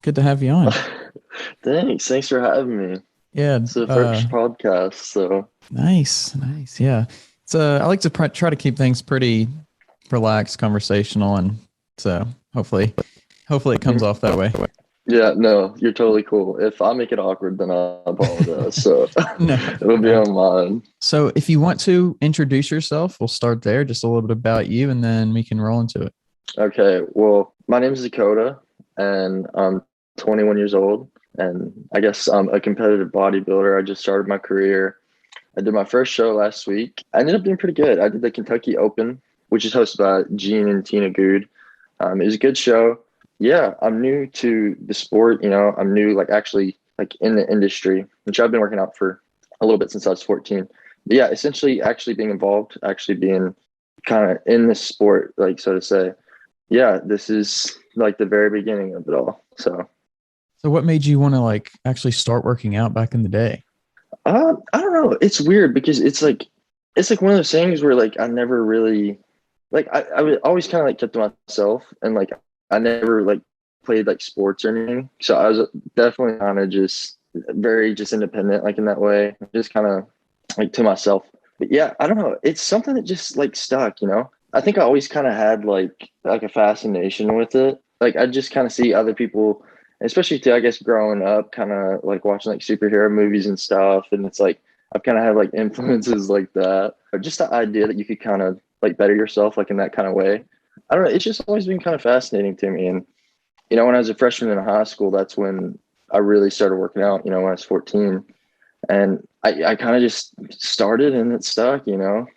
Good to have you on. Thanks for having me. Yeah, It's the first podcast, so nice, nice. Yeah, I like to try to keep things pretty relaxed, conversational, and so hopefully it comes off that way. yeah, no, you're totally cool. If I make it awkward, then I apologize. So No, it'll be no. on mine. So if you want to introduce yourself, we'll start there, just a little bit about you, and then we can roll into it. Okay, well, my name is Dakota, and I'm 21 years old, and I guess I'm a competitive bodybuilder. I just started my career. I did my first show last week. I ended up doing pretty good. I did the Kentucky Open, which is hosted by Gene and Tina Good. It was a good show. Yeah, I'm new to the sport. I'm new, like actually, like in the industry, which I've been working out for a little bit since I was 14. But yeah, essentially, actually being involved, actually being kind of in the sport, like so to say. Yeah, this is like the very beginning of it all. So So what made you want to like actually start working out back in the day? I don't know. It's weird because it's like one of those things where like I never really like I was always kind of like kept to myself and like I never like played like sports or anything. So I was definitely kind of just very just independent like in that way, just kind of like to myself. But yeah, I don't know. It's something that just like stuck. I think I always kind of had like a fascination with it. Like I just kind of see other people, especially too, I guess growing up, kind of like watching like superhero movies and stuff, and it's like I've kind of had like influences like that. Or just the idea that you could kind of like better yourself like in that kind of way. I don't know. It's just always been kind of fascinating to me. And when I was a freshman in high school, that's when I really started working out. When I was 14, and I kind of just started and it stuck.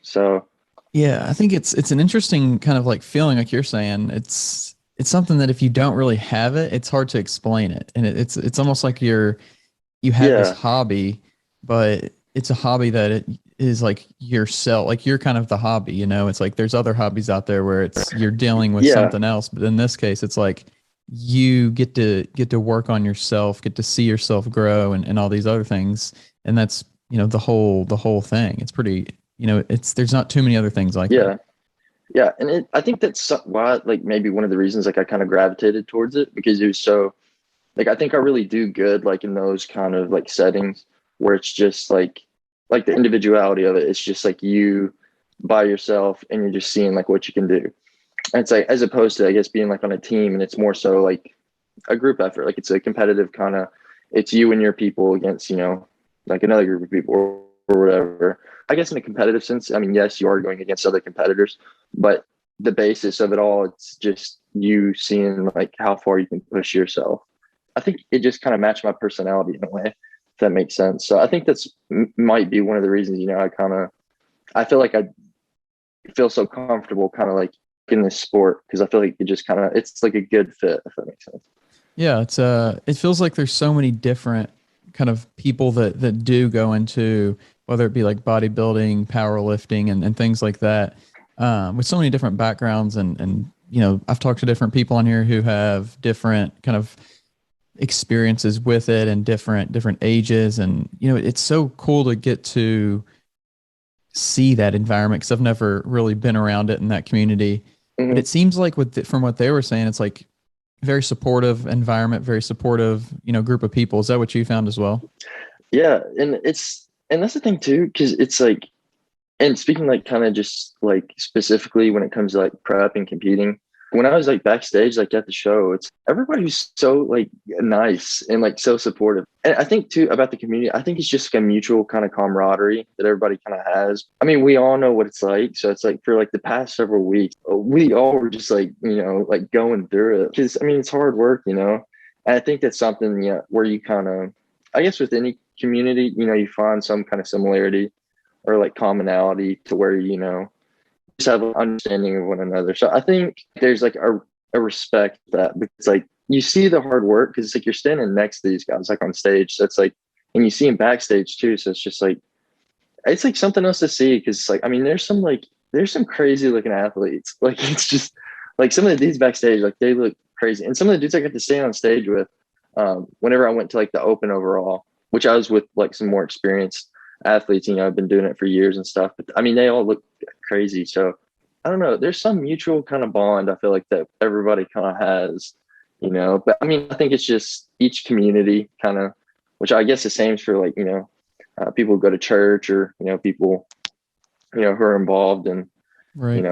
So Yeah, I think it's an interesting kind of like feeling, like you're saying. It's something that if you don't really have it, it's hard to explain it, and it's almost like you have this yeah, hobby, but it's a hobby that it is like yourself, like you're kind of the hobby. It's like there's other hobbies out there where it's you're dealing with yeah, something else, but in this case, it's like you get to work on yourself, get to see yourself grow, and all these other things, and that's the whole thing. It's pretty it's there's not too many other things like that. yeah. Yeah, and I think that's why, like, maybe one of the reasons, like, I kind of gravitated towards it because it was so, like, I think I really do good, like, in those kind of like settings where it's just like the individuality of it. It's just like you by yourself and you're just seeing like what you can do. And it's like as opposed to, I guess, being like on a team and it's more so like a group effort. Like it's a competitive kind of, it's you and your people against, like another group of people or whatever. I guess in a competitive sense, I mean, yes, you are going against other competitors, but the basis of it all, it's just you seeing like how far you can push yourself. I think it just kind of matched my personality in a way, if that makes sense. So I think that's might be one of the reasons, I feel like I feel so comfortable kind of like in this sport because I feel like it just kind of, it's like a good fit, if that makes sense. Yeah, it feels like there's so many different kind of people that do go into whether it be like bodybuilding, powerlifting, and things like that, with so many different backgrounds, and I've talked to different people on here who have different kind of experiences with it and different ages, and it's so cool to get to see that environment because I've never really been around it in that community. But Hmm. it seems like from what they were saying, it's like very supportive environment, very supportive, group of people. Is that what you found as well? Yeah. And that's the thing too, because it's like, and speaking like kind of just like specifically when it comes to like prep and competing, when I was like backstage, like at the show, it's everybody who's so like nice and like so supportive. And I think too about the community, I think it's just like a mutual kind of camaraderie that everybody kind of has. I mean, we all know what it's like. So it's like for like the past several weeks, we all were just like, like going through it. Cause I mean, it's hard work. And I think that's something, yeah, where you kind of, I guess with any community, you find some kind of similarity or like commonality to where just have an understanding of one another. So I think there's like a respect that because like you see the hard work because it's like you're standing next to these guys like on stage. So it's like and you see them backstage too. So it's just like it's like something else to see because it's like I mean there's some crazy looking athletes. Like it's just like some of the dudes backstage like they look crazy. And some of the dudes I got to stand on stage with whenever I went to like the open overall, which I was with like some more experienced athletes, I've been doing it for years and stuff. But I mean, they all look crazy. So I don't know. There's some mutual kind of bond I feel like that everybody kind of has. But I mean, I think it's just each community kind of, which I guess the same for like, people who go to church or, people, who are involved in, Right.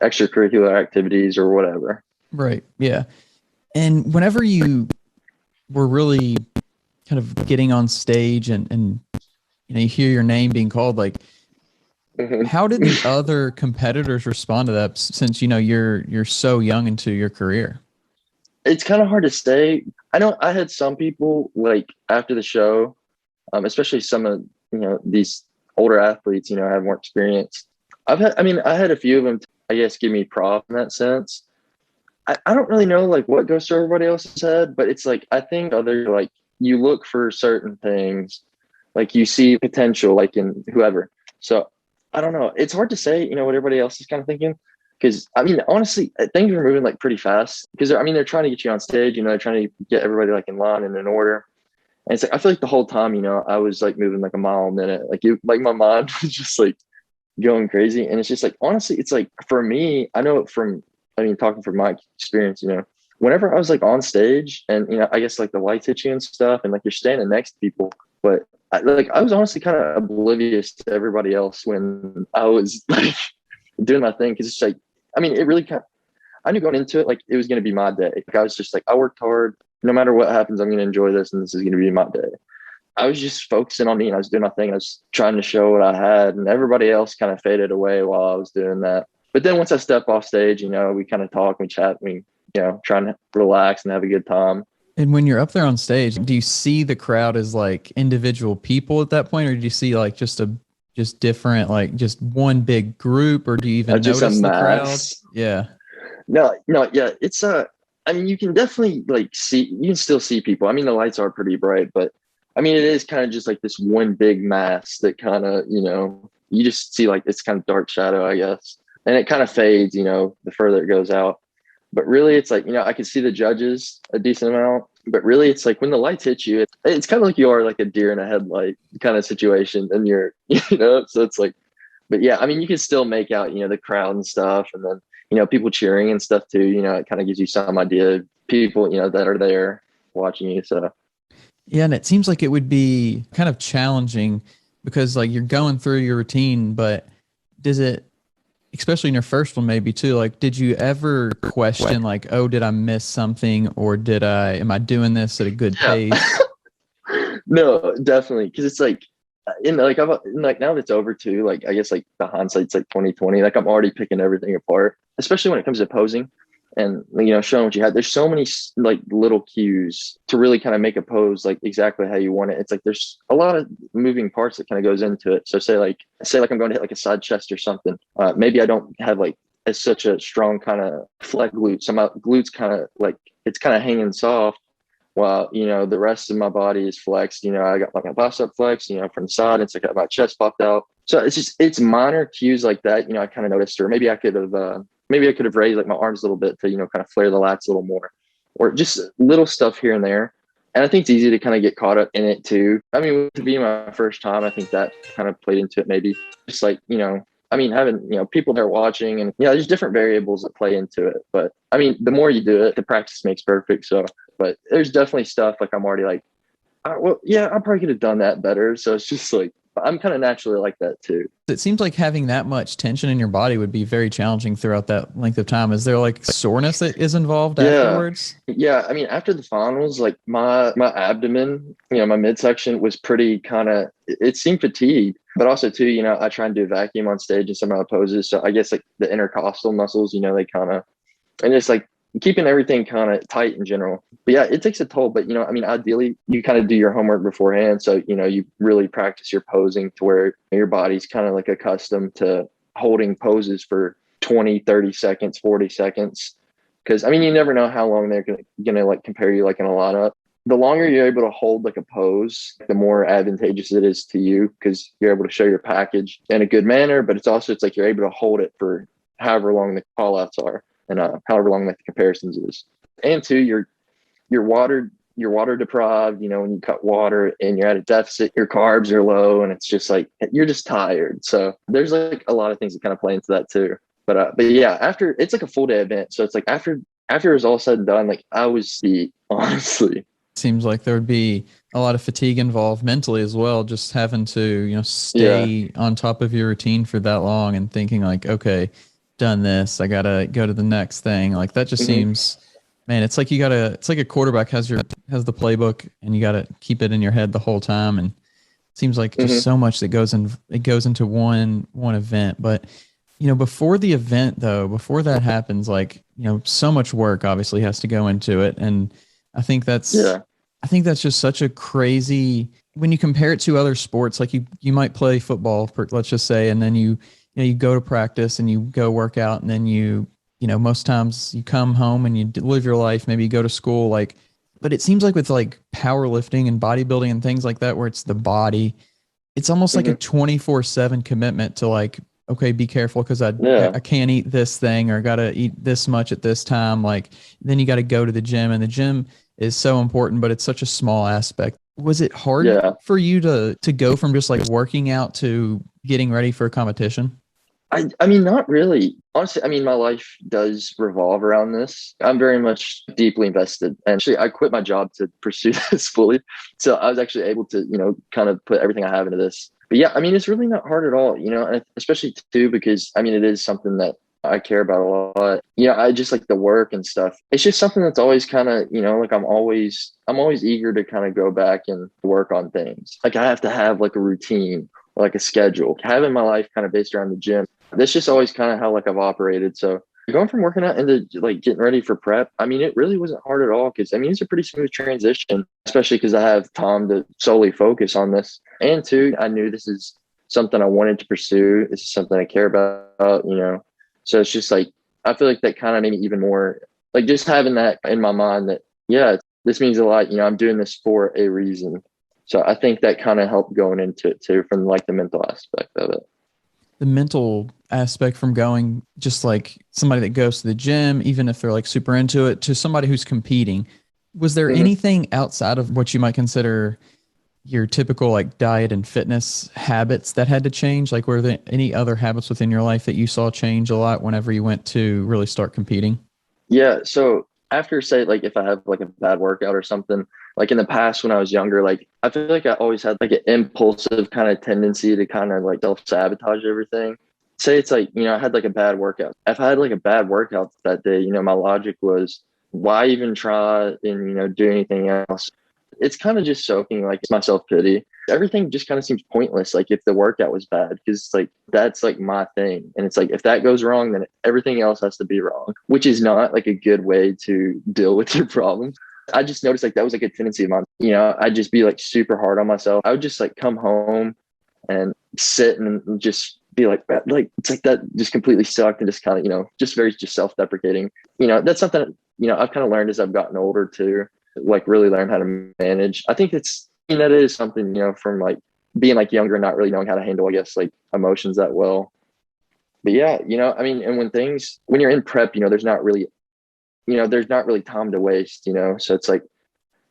extracurricular activities or whatever. Right. Yeah. And whenever you were really kind of getting on stage and you hear your name being called, like, how did the other competitors respond to that since, you're so young into your career? It's kind of hard to say. I know I had some people like after the show, especially some of, these older athletes, have more experience. I had a few of them, I guess, give me props in that sense. I don't really know like what goes through everybody else's head, but it's like, I think other, like, you look for certain things, like you see potential, like in whoever. So I don't know. It's hard to say, what everybody else is kind of thinking. Because I mean, honestly, things are moving like pretty fast. Because they're trying to get you on stage. They're trying to get everybody like in line and in order. And it's like I feel like the whole time, I was like moving like a mile a minute. Like my mind was just like going crazy. And it's just like honestly, it's like for me, I know talking from my experience, whenever I was like on stage and I guess like the lights hit you and stuff, and like you're standing next to people, but I was honestly kind of oblivious to everybody else when I was like doing my thing. Cause it's like, it really I knew going into it, like it was going to be my day. Like I was just like, I worked hard. No matter what happens, I'm going to enjoy this. And this is going to be my day. I was just focusing on me and I was doing my thing. I was trying to show what I had, and everybody else kind of faded away while I was doing that. But then once I step off stage, we kind of talk, we chat, we, trying to relax and have a good time. And when you're up there on stage, do you see the crowd as like individual people at that point, or do you see like just different, like just one big group, or do you even notice the crowd? Yeah. No, yeah. It's you can definitely like you can still see people. The lights are pretty bright, but it is kind of just like this one big mass that kind of, you just see like it's kind of dark shadow, I guess. And it kind of fades, the further it goes out. But really, it's like, I can see the judges a decent amount. But really, it's like when the lights hit you, it's kind of like you are like a deer in a headlight kind of situation. And you're, so it's like, but yeah, you can still make out, the crowd and stuff. And then, people cheering and stuff too. It kind of gives you some idea of people, that are there watching you. So. Yeah. And it seems like it would be kind of challenging because like you're going through your routine, but does it, especially in your first one, maybe too, like, did you ever question like, oh, did I miss something, or am I doing this at a good pace? No, definitely. Cause it's like, now that it's over too, like, I guess like the hindsight's like 2020, like I'm already picking everything apart, especially when it comes to posing and, showing what you had. There's so many like little cues to really kind of make a pose like exactly how you want it. It's like there's a lot of moving parts that kind of goes into it. So say like I'm going to hit like a side chest or something. Maybe I don't have like such a strong kind of flat glute. So my glutes kind of like it's kind of hanging soft, while the rest of my body is flexed. I got like my bicep flexed, from the side. It's like my chest popped out. So it's minor cues like that. I kind of noticed, or maybe I could have raised like my arms a little bit to, kind of flare the lats a little more, or just little stuff here and there. And I think it's easy to kind of get caught up in it too. With it being my first time, I think that kind of played into it maybe. Just like, having, people there watching, and, there's different variables that play into it. But the more you do it, the practice makes perfect. So, but there's definitely stuff like I'm already like, well, yeah, I probably could have done that better. So it's just like, I'm kind of naturally like that too. It seems like having that much tension in your body would be very challenging throughout that length of time. Is there like soreness that is involved afterwards? Yeah. After the finals, like my abdomen, my midsection was pretty it seemed fatigued, but also too, I try and do a vacuum on stage in some of my poses. So I guess like the intercostal muscles, they and it's like keeping everything kind of tight in general. But yeah, it takes a toll. But ideally you kind of do your homework beforehand, so you really practice your posing to where your body's kind of like accustomed to holding poses for 20, 30 seconds, 40 seconds. Because you never know how long they're gonna like compare you like in a lineup. The longer you're able to hold like a pose, the more advantageous it is to you, because you're able to show your package in a good manner. But it's like you're able to hold it for however long the call outs are, and however long like the comparisons is. And two, you're water deprived, when you cut water and you're at a deficit, your carbs are low, and it's just like you're just tired. So there's like a lot of things that kind of play into that too. But yeah, after it's like a full day event. So it's like after after it was all said and done, like I was beat, honestly. Seems like there would be a lot of fatigue involved mentally as well, just having to, Yeah. stay on top of your routine for that long and thinking like, okay, done this, I gotta go to the next thing. Like that just Hmm. seems, man, it's like a quarterback has the playbook and you gotta keep it in your head the whole time. And it seems like just Hmm. so much that goes into one event. But, before the event though, before that happens, like, so much work obviously has to go into it. And I think that's, Yeah. I think that's just such a crazy when you compare it to other sports. Like you might play football, let's just say, and then you go to practice and you go work out, and then most times you come home and you live your life. Maybe you go to school, like, but it seems like with like powerlifting and bodybuilding and things like that, where it's the body, it's almost like a Hmm. 24/7 commitment to like, okay, be careful because Yeah. I can't eat this thing or gotta eat this much at this time. Like then you got to go to the gym, and the gym is so important, but it's such a small aspect. Was it hard Yeah. for you to go from just like working out to getting ready for a competition? I mean, not really. Honestly, I mean, my life does revolve around this. I'm very much deeply invested. And actually, I quit my job to pursue this fully. So I was actually able to, kind of put everything I have into this. But yeah, I mean, it's really not hard at all, and especially too, because I mean, it is something that I care about a lot. I just like the work and stuff. It's just something that's always kind of, like I'm always eager to kind of go back and work on things. Like I have to have like a routine, like a schedule. Having my life kind of based around the gym, that's just always kind of how like I've operated. So going from working out into like getting ready for prep, I mean, it really wasn't hard at all because I mean, it's a pretty smooth transition, especially because I have time to solely focus on this. And two, I knew this is something I wanted to pursue. This is something I care about. So it's just like, I feel like that kind of made me even more like just having that in my mind that, yeah, this means a lot. I'm doing this for a reason. So I think that kind of helped going into it too, from like the mental aspect of it. The mental aspect from going just like somebody that goes to the gym, even if they're like super into it, to somebody who's competing. Was there Hmm. anything outside of what you might consider your typical like diet and fitness habits that had to change? Like, were there any other habits within your life that you saw change a lot whenever you went to really start competing? Yeah. So after say like if I have like a bad workout or something, like in the past when I was younger, like I feel like I always had like an impulsive kind of tendency to kind of like self-sabotage everything. Say it's like, I had like a bad workout. If I had like a bad workout that day, my logic was why even try and do anything else? It's kind of just soaking like my self-pity. Everything just kind of seems pointless. Like if the workout was bad, because it's like that's like my thing. And it's like if that goes wrong, then everything else has to be wrong, which is not like a good way to deal with your problems. I just noticed like that was like a tendency of mine. I'd just be like super hard on myself. I would just like come home and sit and just be like it's like that just completely sucked and just kind of, just very just self-deprecating. That's something, I've kind of learned as I've gotten older too, like really learn how to manage. I think that is something, from like being like younger and not really knowing how to handle, I guess, like emotions that well. But yeah, I mean, and when you're in prep, there's not really time to waste, so it's like,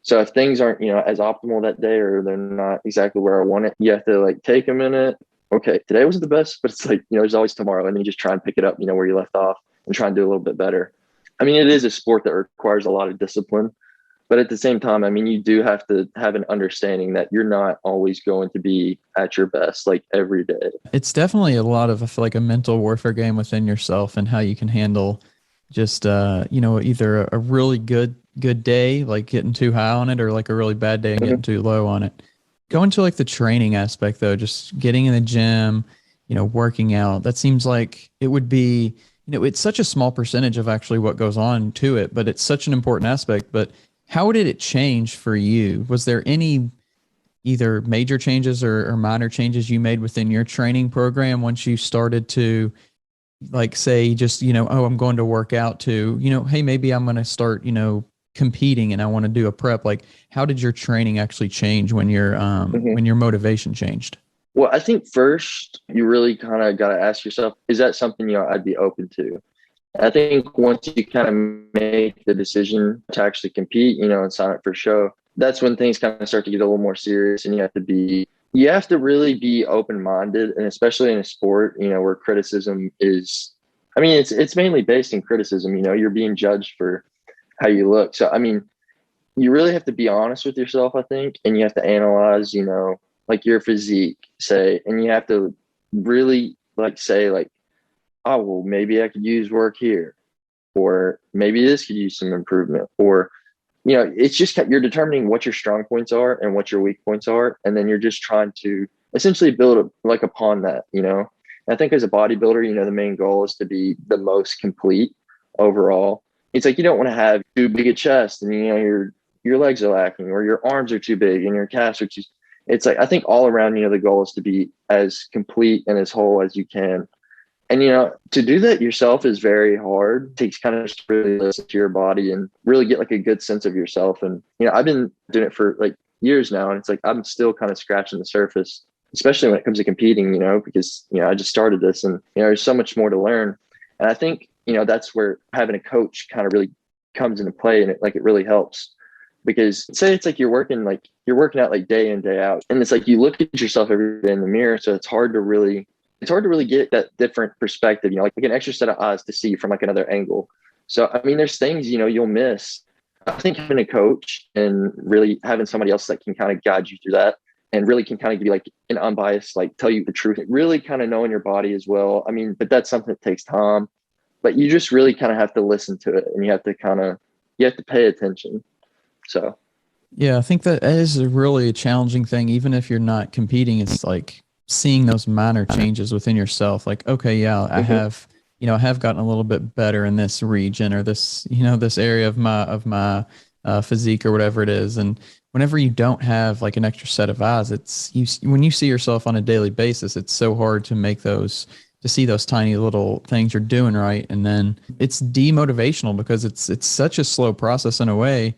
so if things aren't, as optimal that day or they're not exactly where I want it, you have to like take a minute. Okay, today wasn't the best, but it's like, there's always tomorrow. And then you just try and pick it up, where you left off and try and do a little bit better. I mean, it is a sport that requires a lot of discipline, but at the same time, I mean, you do have to have an understanding that you're not always going to be at your best like every day. It's definitely a lot of, I feel like, a mental warfare game within yourself and how you can handle just either a really good day, like getting too high on it, or like a really bad day and getting Hmm. too low on it. Going to like the training aspect though, just getting in the gym, working out. That seems like it would be, it's such a small percentage of actually what goes on to it, but it's such an important aspect. But how did it change for you? Was there any either major changes or minor changes you made within your training program once you started to like say just oh, I'm going to work out, to hey, maybe I'm going to start competing and I want to do a prep? Like how did your training actually change Hmm. when your motivation changed? Well, I think first you really kind of got to ask yourself, is that something, I'd be open to? I think once you kind of make the decision to actually compete, and sign up for a show, that's when things kind of start to get a little more serious, and you have to really be open minded, and especially in a sport, where criticism is, I mean, it's mainly based in criticism. You know, you're being judged for how you look. So, I mean, you really have to be honest with yourself, I think, and you have to analyze, you know, like your physique, say, and you have to really like say, like, oh, well, maybe I could use work here, or maybe this could use some improvement, or, you know, it's just you're determining what your strong points are and what your weak points are, and then you're just trying to essentially build like upon that, you know. And I think as a bodybuilder, you know, the main goal is to be the most complete overall. It's like you don't want to have too big a chest and, you know, your legs are lacking, or your arms are too big and your calves are too. It's like I think all around, you know, the goal is to be as complete and as whole as you can. And, you know, to do that yourself is very hard. It takes kind of just really listen to your body and really get like a good sense of yourself. And, you know, I've been doing it for like years now. And it's like I'm still kind of scratching the surface, especially when it comes to competing, you know, because, you know, I just started this and, you know, there's so much more to learn. And I think, you know, that's where having a coach kind of really comes into play, and it really helps. Because say it's like you're working out like day in, day out. And it's like you look at yourself every day in the mirror. So it's hard to really get that different perspective, you know, like an extra set of eyes to see from like another angle. So, I mean, there's things, you know, you'll miss. I think having a coach and really having somebody else that can kind of guide you through that and really can kind of give you like an unbiased, like tell you the truth, really kind of knowing your body as well. I mean, but that's something that takes time, but you just really kind of have to listen to it, and you have to pay attention. So. Yeah, I think that is a really challenging thing. Even if you're not competing, it's like seeing those minor changes within yourself. Like, okay, yeah, I have, you know, I have gotten a little bit better in this region or this, you know, this area of my physique or whatever it is. And whenever you don't have like an extra set of eyes, it's when you see yourself on a daily basis, it's so hard to see those tiny little things you're doing right. And then it's demotivational because it's such a slow process in a way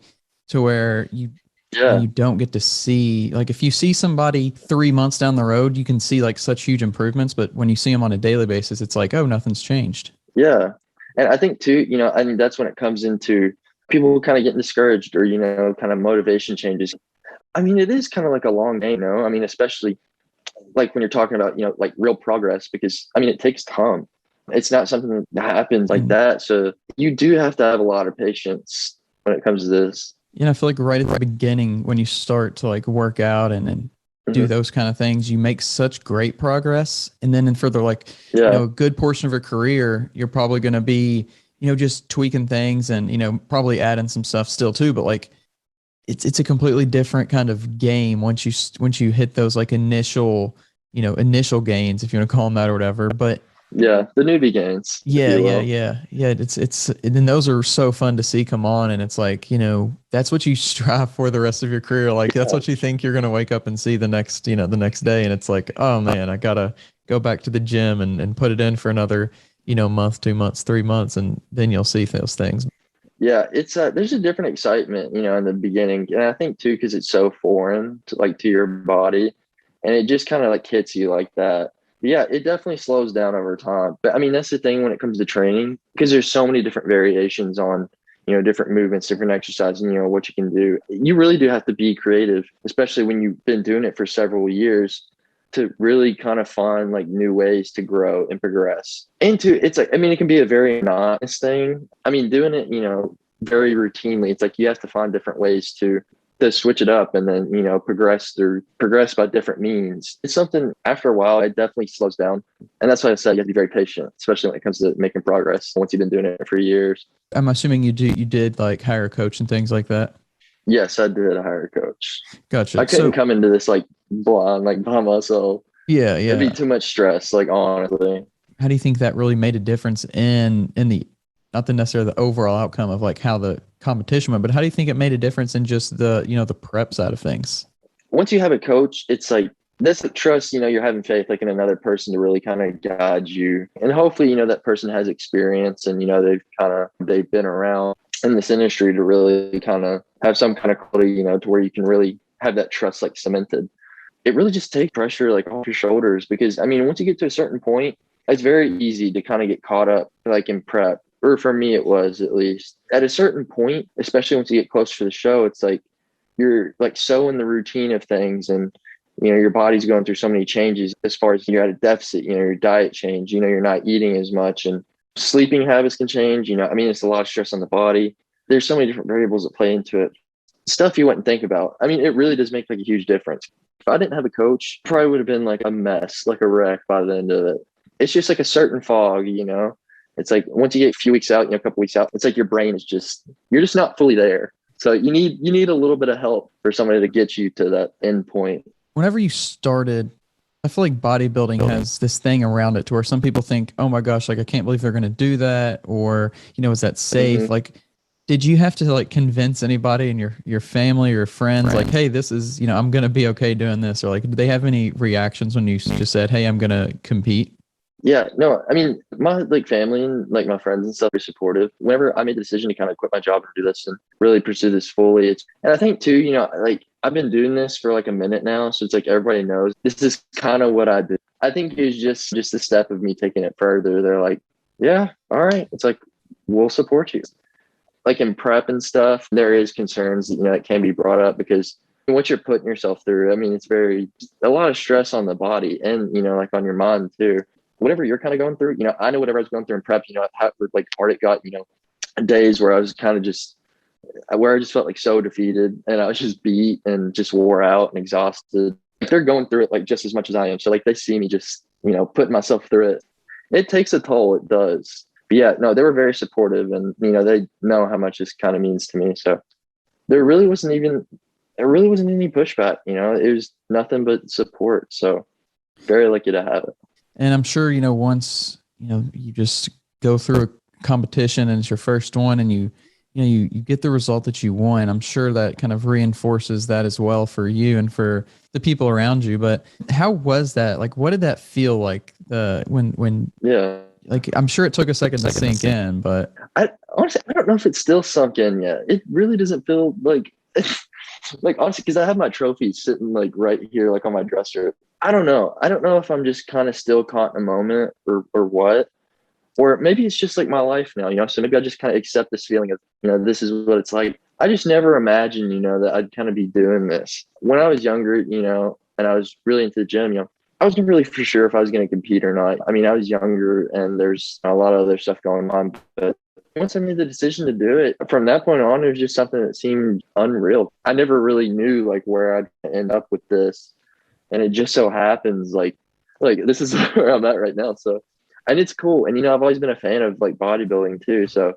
to where you don't get to see, like if you see somebody 3 months down the road, you can see like such huge improvements. But when you see them on a daily basis, it's like, oh, nothing's changed. Yeah. And I think too, you know, I mean, that's when it comes into people kind of getting discouraged, or, you know, kind of motivation changes. I mean, it is kind of like a long game, you know? I mean, especially like when you're talking about, you know, like real progress, because I mean, it takes time. It's not something that happens like that. So you do have to have a lot of patience when it comes to this. You know, I feel like right at the beginning when you start to like work out and do those kind of things, you make such great progress. And then in further, like, you know, a good portion of your career, you're probably going to be, you know, just tweaking things and, you know, probably adding some stuff still too. But like, it's a completely different kind of game once you hit those like initial gains, if you want to call them that or whatever. But yeah, the newbie gains. Yeah. It's and then those are so fun to see come on, and it's like, you know, that's what you strive for the rest of your career. Like that's what you think you're gonna wake up and see the next day, and it's like, oh man, I gotta go back to the gym and put it in for another, you know, month, 2 months, 3 months, and then you'll see those things. Yeah, it's there's a different excitement, you know, in the beginning, and I think too because it's so foreign to your body, and it just kind of like hits you like that. Yeah, it definitely slows down over time. But I mean, that's the thing when it comes to training, because there's so many different variations on, you know, different movements, different exercises, and, you know, what you can do. You really do have to be creative, especially when you've been doing it for several years, to really kind of find like new ways to grow and progress. And it's like, I mean, it can be a very monotonous thing. I mean, doing it, you know, very routinely, it's like you have to find different ways to switch it up, and then, you know, progress by different means. It's something after a while, it definitely slows down. And that's why I said you have to be very patient, especially when it comes to making progress once you've been doing it for years. I'm assuming you did like hire a coach and things like that. Yes, I did hire a coach. Gotcha. I couldn't come into this like blind, like by myself. Yeah. It'd be too much stress, like honestly. How do you think that really made a difference in the, not the necessarily the overall outcome of like how the competition went, but how do you think it made a difference in just the, you know, the prep side of things? Once you have a coach, it's like that's the trust, you know, you're having faith like in another person to really kind of guide you. And hopefully, you know, that person has experience and, you know, they've been around in this industry to really kind of have some kind of quality, you know, to where you can really have that trust like cemented. It really just takes pressure like off your shoulders, because I mean, once you get to a certain point, it's very easy to kind of get caught up like in prep. Or for me, it was at least at a certain point, especially once you get closer to the show, it's like you're like so in the routine of things, and, you know, your body's going through so many changes as far as you're at a deficit, you know, your diet change, you know, you're not eating as much, and Sleeping habits can change. I mean, it's a lot of stress on the body. There's so many different variables that play into it. Stuff you wouldn't think about. I mean, it really does make like a huge difference. If I didn't have a coach, probably would have been like a mess, like a wreck by the end of it. It's just like a certain fog. It's like once you get a few weeks out, a couple weeks out, it's like your brain is you're just not fully there. So you need a little bit of help for somebody to get you to that end point. Whenever you started, I feel like bodybuilding has this thing around it to where some people think, oh my gosh, like I can't believe they're going to do that. Or, is that safe? Mm-hmm. Like, did you have to like convince anybody in your family or friends, like, hey, this is, I'm going to be okay doing this? Or like, did they have any reactions when you just said, hey, I'm going to compete? Yeah, no, I mean, my like family and like my friends and stuff are supportive. Whenever I made the decision to kind of quit my job and do this and really pursue this fully, and I think too, like I've been doing this for like a minute now, so it's like everybody knows this is kind of what I do. I think it's just a step of me taking it further. They're like, yeah, all right. It's like we'll support you. Like in prep and stuff, there is concerns that can be brought up because what you're putting yourself through. I mean, it's a lot of stress on the body and like on your mind too. Whatever you're kind of going through, I know whatever I was going through in prep, how like hard it got, days where I was kind of where I just felt like so defeated and I was just beat and just wore out and exhausted. They're going through it like just as much as I am. So like they see me just, putting myself through it. It takes a toll. It does. But yeah, no, they were very supportive and, they know how much this kind of means to me. So there really wasn't any pushback, it was nothing but support. So very lucky to have it. And I'm sure, once, you just go through a competition and it's your first one and you get the result that you want, I'm sure that kind of reinforces that as well for you and for the people around you. But how was that? Like, what did that feel like when yeah, like, I'm sure it took a second to sink in, but honestly, I don't know if it's still sunk in yet. It really doesn't feel like, like honestly, because I have my trophies sitting like right here, like on my dresser. I don't know. I don't know if I'm just kind of still caught in a moment or what, or maybe it's just like my life now, so maybe I just kind of accept this feeling of, this is what it's like. I just never imagined, that I'd kind of be doing this when I was younger, and I was really into the gym, I wasn't really for sure if I was going to compete or not. I mean, I was younger and there's a lot of other stuff going on, but once I made the decision to do it, from that point on, it was just something that seemed unreal. I never really knew like where I'd end up with this. And it just so happens like this is where I'm at right now. So, and it's cool. And, I've always been a fan of like bodybuilding too. So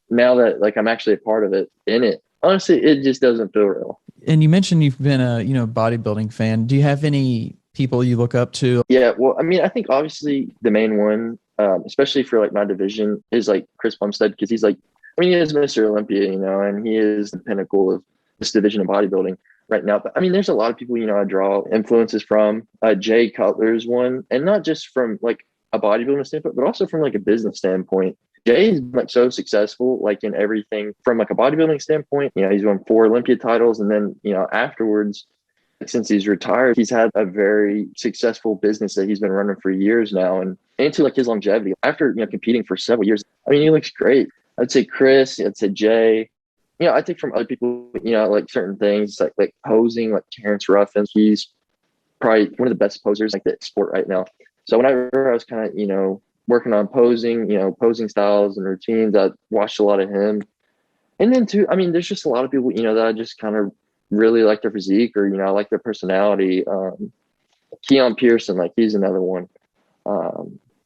now that like I'm actually a part of it in it, honestly, it just doesn't feel real. And you mentioned you've been a, bodybuilding fan. Do you have any people you look up to? Yeah. Well, I mean, I think obviously the main one, especially for like my division is like Chris Bumstead. Cause he's like, I mean, he is Mr. Olympia, and he is the pinnacle of this division of bodybuilding right now. But I mean, there's a lot of people, I draw influences from. Jay Cutler's one, and not just from like a bodybuilding standpoint, but also from like a business standpoint. Jay is like so successful, like in everything from like a bodybuilding standpoint. He's won 4 Olympia titles, and then afterwards, since he's retired, he's had a very successful business that he's been running for years now, and into like his longevity after competing for several years. I mean, he looks great. I'd say Chris. I'd say Jay. I think from other people, like certain things like posing, like Terrence Ruffin, he's probably one of the best posers like the sport right now. So whenever I was kind of, working on posing, posing styles and routines, I watched a lot of him. And then too, I mean, there's just a lot of people, that I just kind of really like their physique or, I like their personality. Keon Pearson, like he's another one.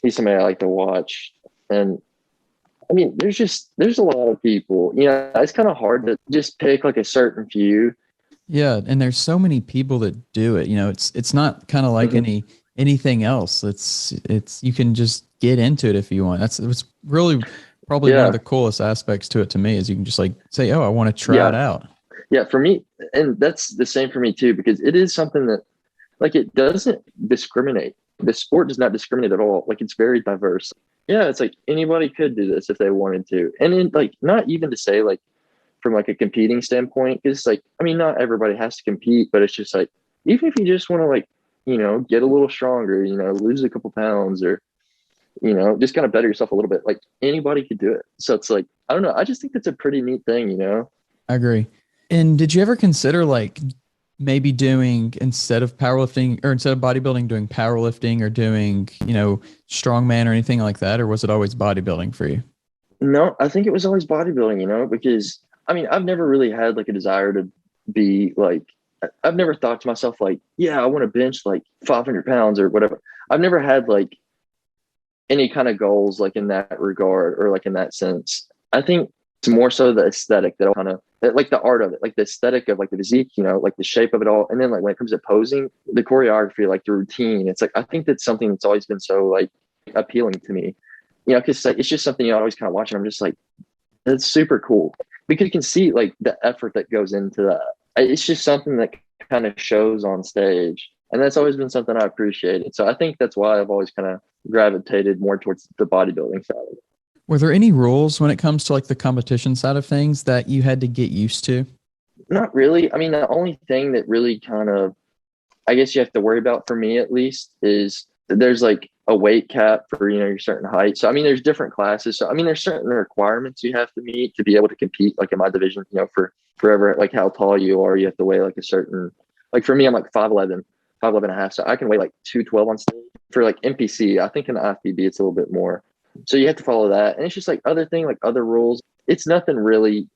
He's somebody I like to watch. And I mean, there's a lot of people, it's kind of hard to just pick like a certain few. Yeah. And there's so many people that do it, it's not kind of like Mm-hmm. anything else. It's, you can just get into it if you want. It's really probably one of the coolest aspects to it to me is you can just like say, oh, I want to try it out. Yeah. For me. And that's the same for me too, because it is something that like, it doesn't discriminate. The sport does not discriminate at all. Like it's very diverse. Yeah, it's like anybody could do this if they wanted to. And then like not even to say like from like a competing standpoint, because like I mean not everybody has to compete, but it's just like even if you just want to like, get a little stronger, lose a couple pounds or just kind of better yourself a little bit, like anybody could do it. So it's like, I don't know, I just think that's a pretty neat thing, I agree. And did you ever consider like maybe doing, instead of powerlifting or instead of bodybuilding, doing powerlifting or doing, strongman or anything like that? Or was it always bodybuilding for you? No, I think it was always bodybuilding, because I mean, I've never really had like a desire to be like, I've never thought to myself, like, yeah, I want to bench like 500 pounds or whatever. I've never had like any kind of goals like in that regard or like in that sense. I think it's more so the aesthetic that kind of like the art of it, like the aesthetic of like the physique, like the shape of it all. And then like when it comes to posing, the choreography, like the routine, it's like I think that's something that's always been so like appealing to me. Because like, it's just something you always kind of watch, and I'm just like, it's super cool because you can see like the effort that goes into that. It's just something that kind of shows on stage, and that's always been something I appreciated. So I think that's why I've always kind of gravitated more towards the bodybuilding side of it. Were there any rules when it comes to like the competition side of things that you had to get used to? Not really. I mean, the only thing that really kind of, I guess you have to worry about for me at least is there's like a weight cap for, your certain height. So, I mean, there's different classes. So, I mean, there's certain requirements you have to meet to be able to compete, like in my division, for forever, like how tall you are, you have to weigh like a certain, like for me, I'm like 5'11", 5'11" and a half. So I can weigh like 212 on stage. For like NPC, I think in the IFBB, it's a little bit more. So you have to follow that. And it's just like other thing, like other rules. It's nothing really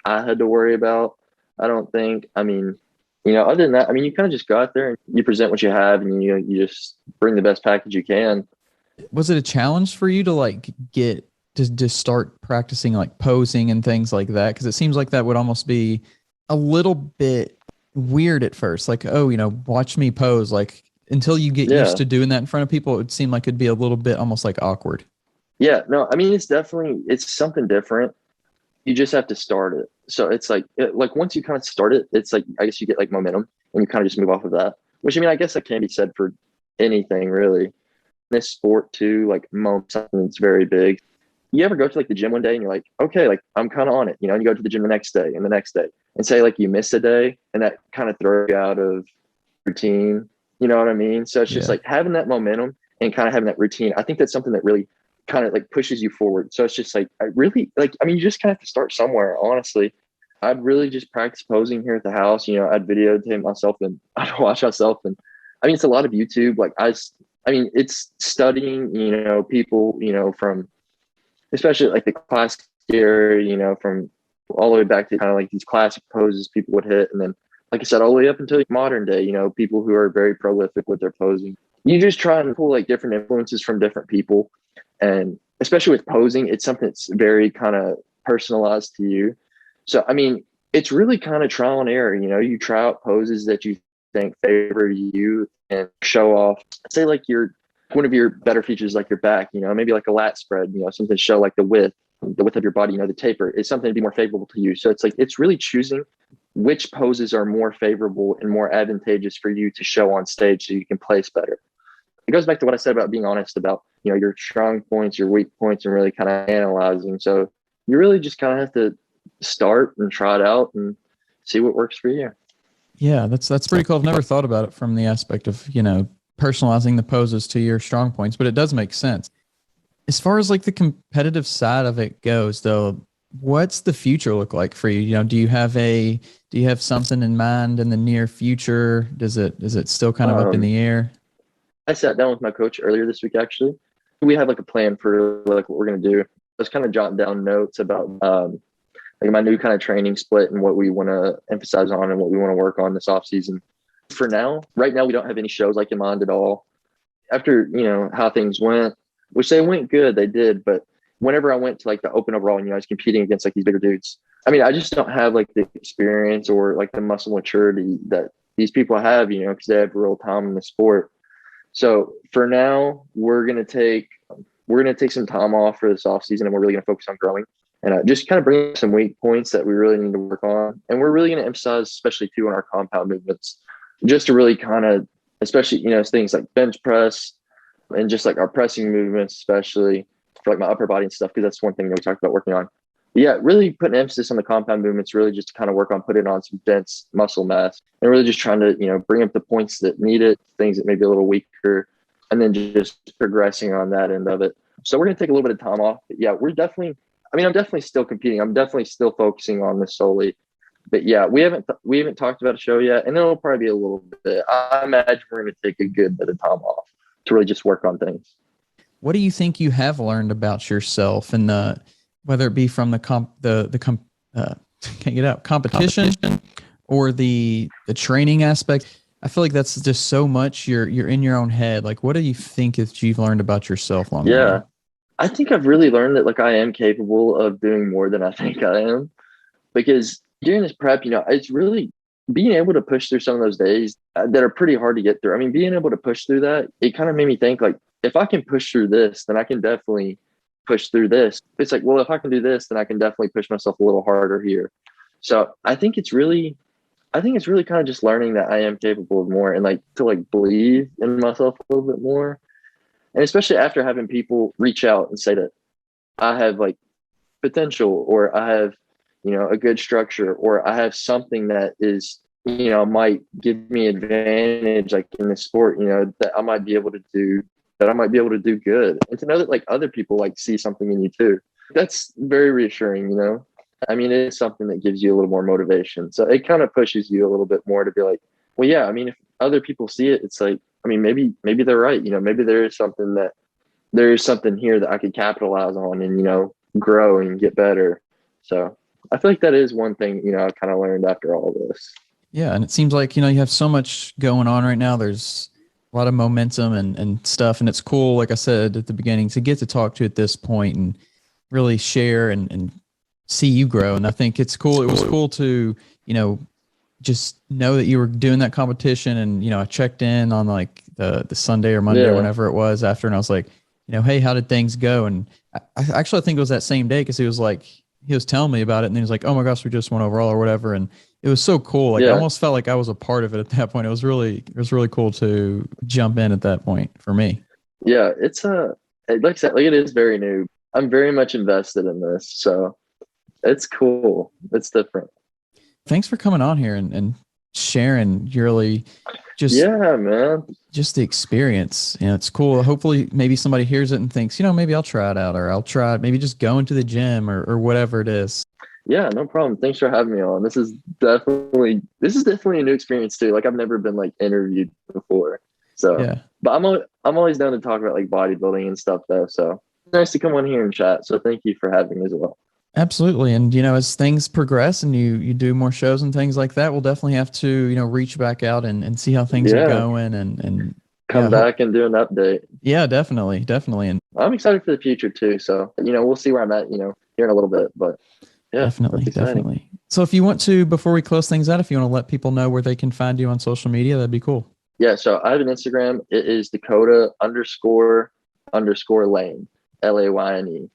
I had to worry about, I don't think. I mean, other than that, I mean, you kind of just go out there and you present what you have, and you just bring the best package you can. Was it a challenge for you to like get to start practicing like posing and things like that? Because it seems like that would almost be a little bit weird at first. Like, oh, watch me pose. Like until you get used Yeah. to doing that in front of people, it would seem like it'd be a little bit almost like awkward. Yeah. No, I mean, it's something different. You just have to start it. So it's like once you kind of start it, it's like, I guess you get like momentum and you kind of just move off of that, which I mean, I guess that can be said for anything really. This sport too, like something that's very big. You ever go to like the gym one day and you're like, okay, like I'm kind of on it, and you go to the gym the next day and the next day, and say like you miss a day, and that kind of throws you out of routine. You know what I mean? So it's just Yeah. like having that momentum and kind of having that routine. I think that's something that really kind of like pushes you forward. So it's just like, I really like, I mean, you just kind of have to start somewhere, honestly. I'd really just practice posing here at the house. I'd videotape myself and I'd watch myself. And I mean, it's a lot of YouTube. Like I mean, it's studying, people, from especially like the classic area, from all the way back to kind of like these classic poses people would hit. And then, like I said, all the way up until like modern day, people who are very prolific with their posing. You just try and pull like different influences from different people. And especially with posing, it's something that's very kind of personalized to you. So, I mean, it's really kind of trial and error. You try out poses that you think favor you and show off, say like one of your better features, like your back, maybe like a lat spread, something to show like the width of your body, the taper is something to be more favorable to you. So it's like, it's really choosing which poses are more favorable and more advantageous for you to show on stage so you can place better. It goes back to what I said about being honest about, your strong points, your weak points, and really kind of analyzing. So you really just kind of have to start and try it out and see what works for you. Yeah, that's pretty cool. I've never thought about it from the aspect of, personalizing the poses to your strong points, but it does make sense. As far as like the competitive side of it goes though, what's the future look like for you? Do you have something in mind in the near future? Is it still kind of up in Um, the air? I sat down with my coach earlier this week, actually. We have like a plan for like what we're going to do. I was kind of jotting down notes about like my new kind of training split and what we want to emphasize on and what we want to work on this off season. For now, right now, we don't have any shows like in mind at all. After, how things went, which they went good, they did. But whenever I went to like the open overall and, I was competing against like these bigger dudes, I mean, I just don't have like the experience or like the muscle maturity that these people have, because they have real time in the sport. So for now, we're gonna take some time off for this off season, and we're really gonna focus on growing and just kind of bring some weak points that we really need to work on. And we're really gonna emphasize, especially too, on our compound movements, just to really kind of, especially things like bench press and just like our pressing movements, especially for like my upper body and stuff, because that's one thing that we talked about working on. But yeah, really putting emphasis on the compound movements, really just to kind of work on putting on some dense muscle mass and really just trying to, bring up the points that need it, things that may be a little weaker, and then just progressing on that end of it. So we're going to take a little bit of time off. But yeah, I'm definitely still competing. I'm definitely still focusing on this solely. But yeah, we haven't talked about a show yet, and it'll probably be a little bit. I imagine we're going to take a good bit of time off to really just work on things. What do you think you have learned about yourself, and whether it be from can't get out competition or the training aspect? I feel like that's just so much. You're in your own head. Like, what do you think that you've learned about yourself along the way? Yeah, I think I've really learned that like I am capable of doing more than I think I am, because during this prep, it's really being able to push through some of those days that are pretty hard to get through. I mean, being able to push through that, it kind of made me think like, if I can push through this, then I can definitely push through this. It's like, well, if I can do this, then I can definitely push myself a little harder here. So I think it's really kind of just learning that I am capable of more, and like to like believe in myself a little bit more. And especially after having people reach out and say that I have like potential, or I have, a good structure, or I have something that is, might give me advantage, like in the sport, that I might be able to do, that I might be able to do good. And to know that like other people like see something in you too, that's very reassuring. I mean, it is something that gives you a little more motivation. So it kind of pushes you a little bit more to be like, well, yeah, I mean, if other people see it, it's like, I mean, maybe they're right. Maybe there is something here that I could capitalize on and, grow and get better. So I feel like that is one thing, I kind of learned after all this. Yeah, and it seems like you have so much going on right now. There's a lot of momentum and stuff, and it's cool. Like I said at the beginning, to get to talk to you at this point and really share and see you grow. And I think it's cool. It was cool to just know that you were doing that competition, and I checked in on like the Sunday or Monday or whenever it was after, and I was like, hey, how did things go? And I think it was that same day, because he was telling me about it, and then he was like, oh my gosh, we just went overall or whatever. And it was so cool. Like I almost felt like I was a part of it at that point. It was really cool to jump in at that point for me. Yeah, it's like I said, like it is very new. I'm very much invested in this, so it's cool. It's different. Thanks for coming on here and sharing really just man, just the experience. It's cool. Hopefully maybe somebody hears it and thinks, maybe I'll try it out, or I'll try it, maybe just going to the gym or whatever it is. Yeah, no problem. Thanks for having me on. This is definitely a new experience too. Like I've never been like interviewed before. So yeah. But I'm always down to talk about like bodybuilding and stuff though. So nice to come on here and chat. So thank you for having me as well. Absolutely. And, as things progress and you do more shows and things like that, we'll definitely have to, reach back out and see how things are going and come back and do an update. Yeah, definitely. Definitely. And I'm excited for the future too. So, we'll see where I'm at, here in a little bit, but yeah, definitely. So if you want to, before we close things out, if you want to let people know where they can find you on social media, that'd be cool. Yeah. So I have an Instagram. It is Dakota__Lane, LAYNE.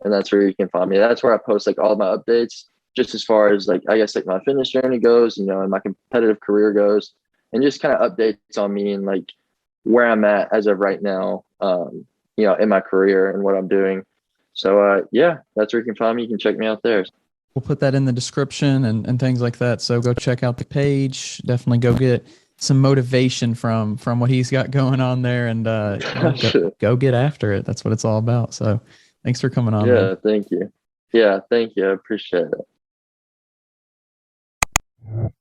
And that's where you can find me. That's where I post like all my updates, just as far as like, I guess like my fitness journey goes, and my competitive career goes, and just kind of updates on me and like where I'm at as of right now, in my career and what I'm doing. So that's where you can find me. You can check me out there. We'll put that in the description and things like that. So go check out the page. Definitely go get some motivation from what he's got going on there, and go get after it. That's what it's all about. So thanks for coming on. Yeah, man. Thank you. Yeah, thank you. I appreciate it.